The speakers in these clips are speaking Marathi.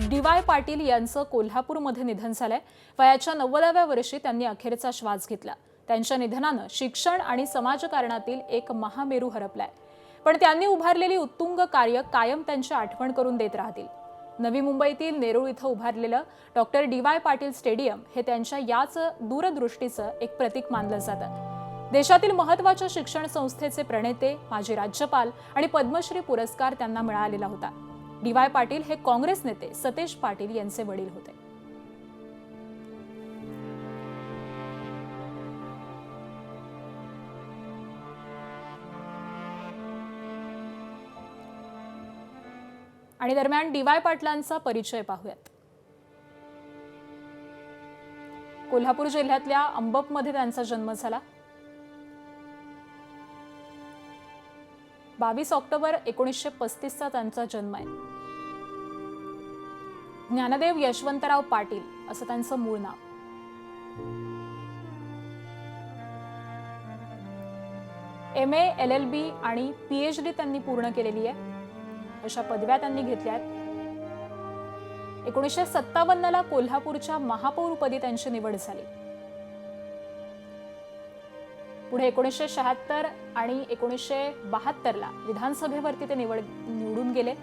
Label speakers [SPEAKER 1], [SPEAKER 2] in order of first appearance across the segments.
[SPEAKER 1] डी.वाय. पाटील यांचं कोल्हापूरमध्ये निधन झालंय। वयाच्या 90व्या वर्षी त्यांनी अखेरचा श्वास घेतला। त्यांच्या निधनानं शिक्षण आणि समाजकारणातील एक महामेरू हरपलाय, पण त्यांनी उभारलेली उत्तुंग कार्य कायम त्यांची आठवण करून देत राहतील। नवी मुंबईतील नेरूळ इथं उभारलेलं डॉक्टर डी.वाय. पाटील स्टेडियम हे त्यांच्या याच दूरदृष्टीचं एक प्रतीक मानलं जातं। देशातील महत्त्वाच्या शिक्षण संस्थेचे प्रणेते, माजी राज्यपाल आणि पद्मश्री पुरस्कार त्यांना मिळालेला होता। डी.वाय. पाटील हे काँग्रेस नेते सतेज पाटील यांचे वडील होते। आणि दरम्यान डी.वाय. पाटलांचा परिचय पाहूयात। कोल्हापूर जिल्ह्यातल्या अंबपमध्ये त्यांचा जन्म झाला। 22 ऑक्टोबर 1935 चा त्यांचा जन्म आहे। ज्ञानदेव यशवंतराव पाटील असं त्यांचं मूळ नाव। MA, LLB आणि PhD त्यांनी पूर्ण केलेली आहे। अशा पदव्या त्यांनी घेतल्या आहेत। 1957 ला कोल्हापूरच्या महापौरपदी त्यांची निवड झाली। पुढे 1976 आणि 1972 ला विधानसभेवरती ते निवडून गेले।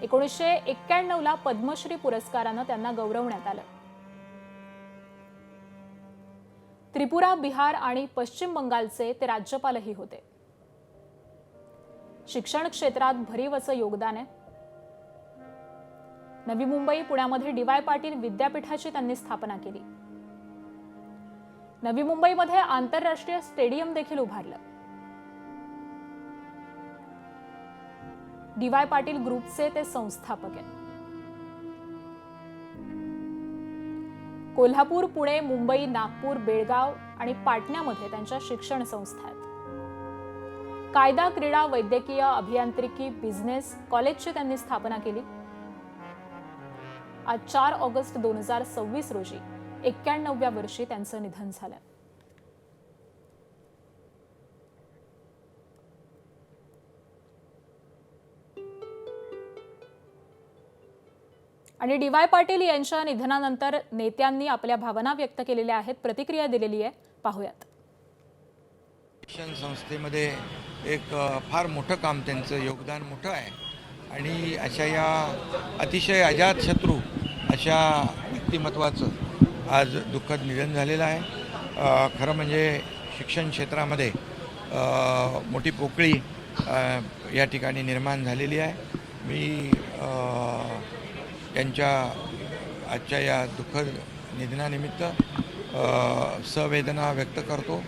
[SPEAKER 1] 1991 ला पद्मश्री पुरस्कारानं त्यांना गौरवण्यात आलं। त्रिपुरा, बिहार आणि पश्चिम बंगालचे ते राज्यपालही होते। शिक्षण क्षेत्रात भरीव असं योगदान आहे। नवी मुंबई, पुण्यामध्ये डी.वाय. पाटील विद्यापीठाची त्यांनी स्थापना केली। नवी मुंबईमध्ये आंतरराष्ट्रीय स्टेडियम देखील उभारलं। डी.वाय. पाटील ग्रुपचे ते संस्थापक आहेत। कोल्हापूर, पुणे, मुंबई, नागपूर, बेळगाव आणि पाटण्यामध्ये त्यांच्या शिक्षण संस्था आहेत। कायदा, क्रीडा, वैद्यकीय, अभियांत्रिकी, बिझनेस कॉलेजची त्यांनी स्थापना केली। आज 4 ऑगस्ट 2026 रोजी 91व्या वर्षी त्यांचं निधन झालं। आणि डी.वाय. पाटील यांच्या निधनानंतर नेत्यांनी आपल्या भावना व्यक्त केलेल्या आहेत, प्रतिक्रिया दिलेली आहे, पाहूयात।
[SPEAKER 2] शिक्षण संस्थेमध्ये एक फार मोठं काम, त्यांचं योगदान मोठं आहे आणि अशा या अतिशय अजातशत्रू अशा व्यक्तिमत्वाचं आज दुःखद निधन झालेलं आहे। खरं म्हणजे शिक्षण क्षेत्रामध्ये मोठी पोकळी या ठिकाणी निर्माण झालेली आहे। मी त्यांच्या आजच्या या दुःखद निधनानिमित्त संवेदना व्यक्त करतो।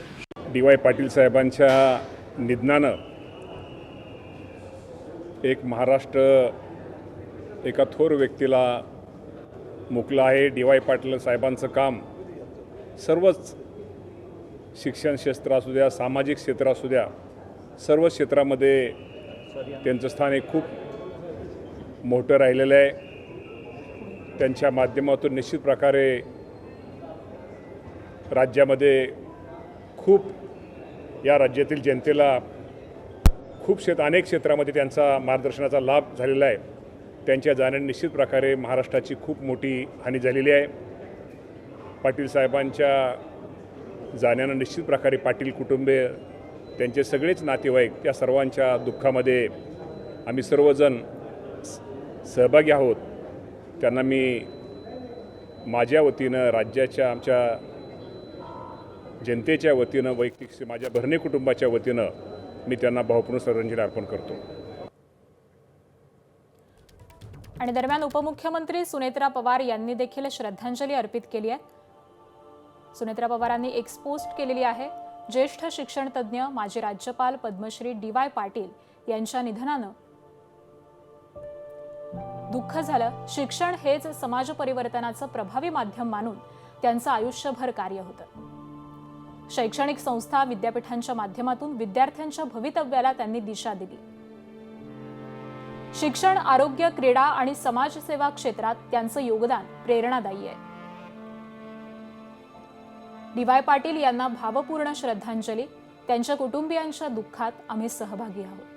[SPEAKER 3] डी.वाय. पाटील साहेबांच्या निधनानं एक महाराष्ट्र एका थोर व्यक्तीला मुकलं आहे। डी.वाय. पाटील साहेबांचं काम सर्वच शिक्षण क्षेत्र असू द्या, सामाजिक क्षेत्र असू द्या, सर्व क्षेत्रामध्ये त्यांचं स्थान हे खूप मोठं राहिलेलं आहे। त्यांच्या माध्यमातून निश्चित प्रकारे राज्यामध्ये खूप या राज्यातील जनतेला अनेक क्षेत्रामध्ये त्यांचा मार्गदर्शनाचा लाभ झालेला आहे। त्यांच्या जाण्याने निश्चित प्रकारे महाराष्ट्राची खूप मोठी हानी झालेली आहे। पाटील साहेबांच्या जाण्यानं निश्चित प्रकारे पाटील कुटुंबीय, त्यांचे सगळेच नातेवाईक या सर्वांच्या दुःखामध्ये आम्ही सर्वजण सहभागी आहोत। त्यांना मी माझ्या वतीनं, राज्याच्या, आमच्या जनतेच्या वतीनं, वैयक्तिक माझ्या भरणे कुटुंबाच्या वतीनं मी त्यांना भावपूर्ण श्रद्धांजली अर्पण करतो।
[SPEAKER 1] आणि दरम्यान उपमुख्यमंत्री सुनेत्रा पवार यांनी देखील श्रद्धांजली अर्पित केली आहे। सुनेत्रा पवारांनी एक पोस्ट केलेली आहे। ज्येष्ठ शिक्षण तज्ज्ञ, माजी राज्यपाल पद्मश्री डी.वाय. पाटील यांच्या निधनानं दुःख झालं। शिक्षण हेच समाज परिवर्तनाचं प्रभावी माध्यम मानून त्यांचं आयुष्यभर कार्य होतं। शैक्षणिक संस्था, विद्यापीठांच्या माध्यमातून विद्यार्थ्यांच्या भवितव्याला त्यांनी दिशा दिली। शिक्षण, आरोग्य, क्रीडा आणि समाजसेवा क्षेत्रात त्यांचं योगदान प्रेरणादायी आहे। डी.वाय. पाटील यांना भावपूर्ण श्रद्धांजली। त्यांच्या कुटुंबियांच्या दुःखात आम्ही सहभागी आहोत।